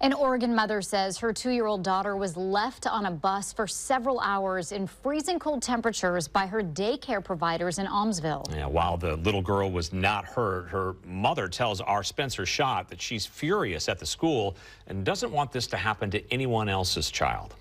An Oregon mother says her 2-year-old daughter was left on a bus for several hours in freezing cold temperatures by her daycare providers in Aumsville. Yeah, while the little girl was not hurt, her mother tells our Spencer Schott that she's furious at the school and doesn't want this to happen to anyone else's child.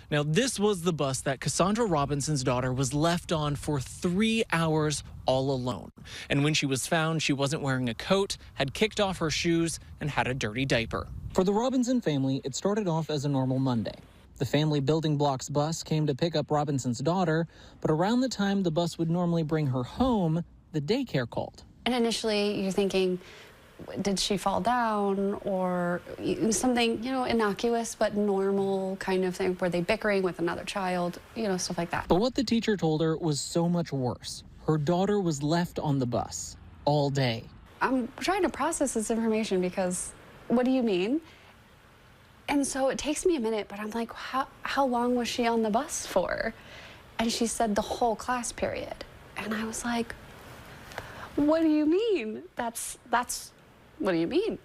Now, this was the bus that Cassandra Robinson's daughter was left on for 3 hours all alone. And when she was found, she wasn't wearing a coat, had kicked off her shoes, and had a dirty diaper. For the Robinson family, it started off as a normal Monday. The family building blocks bus came to pick up Robinson's daughter, but around the time the bus would normally bring her home, the daycare called. And initially, you're thinking, did she fall down or something, innocuous but normal kind of thing? Were they bickering with another child, stuff like that. But what the teacher told her was so much worse. Her daughter was left on the bus all day. I'm trying to process this information because, what do you mean? And so it takes me a minute, but I'm like, how long was she on the bus for? And she said the whole class period. And I was like, what do you mean? What do you mean?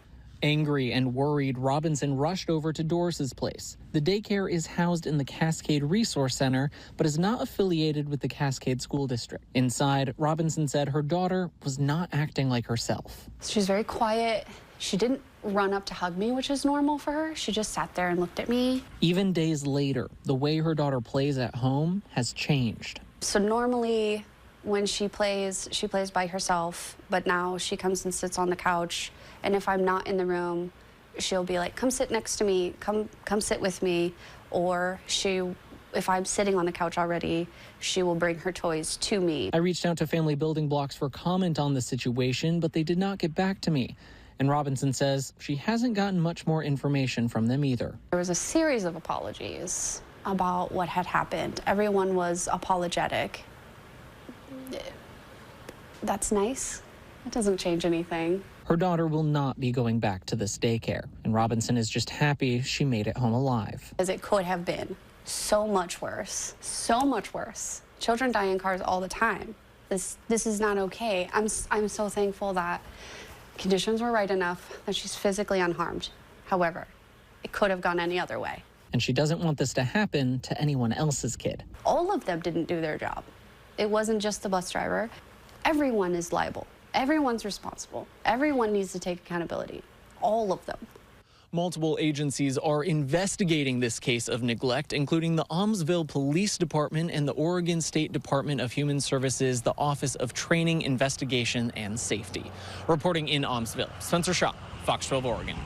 Angry and worried, Robinson rushed over to Doris's place. The daycare is housed in the Cascade Resource Center, but is not affiliated with the Cascade School District. Inside, Robinson said her daughter was not acting like herself. She's very quiet. She didn't run up to hug me, which is normal for her. She just sat there and looked at me. Even days later, the way her daughter plays at home has changed. So normally, when she plays by herself, but now she comes and sits on the couch, and if I'm not in the room, she'll be like, come sit next to me, come sit with me, or if I'm sitting on the couch already, she will bring her toys to me. I reached out to Family Building Blocks for comment on the situation, but they did not get back to me. And Robinson says she hasn't gotten much more information from them either. There was a series of apologies about what had happened. Everyone was apologetic. That's nice. It doesn't change anything. Her daughter will not be going back to this daycare, and Robinson is just happy she made it home alive. As it could have been so much worse, so much worse. Children die in cars all the time. This is not okay. I'm so thankful that conditions were right enough that she's physically unharmed. However, it could have gone any other way. And she doesn't want this to happen to anyone else's kid. All of them didn't do their job. It wasn't just the bus driver. Everyone is liable. Everyone's responsible. Everyone needs to take accountability. All of them. Multiple agencies are investigating this case of neglect, including the Aumsville Police Department and the Oregon State Department of Human Services, the Office of Training, Investigation, and Safety. Reporting in Aumsville, Spencer Schott, Fox 12 Oregon.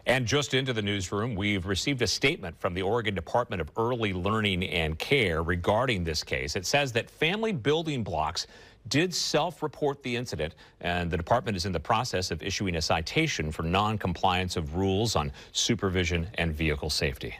And just into the newsroom, we've received a statement from the Oregon Department of Early Learning and Care regarding this case. It says that Family Building Blocks did self-report the incident, and the department is in the process of issuing a citation for non-compliance of rules on supervision and vehicle safety.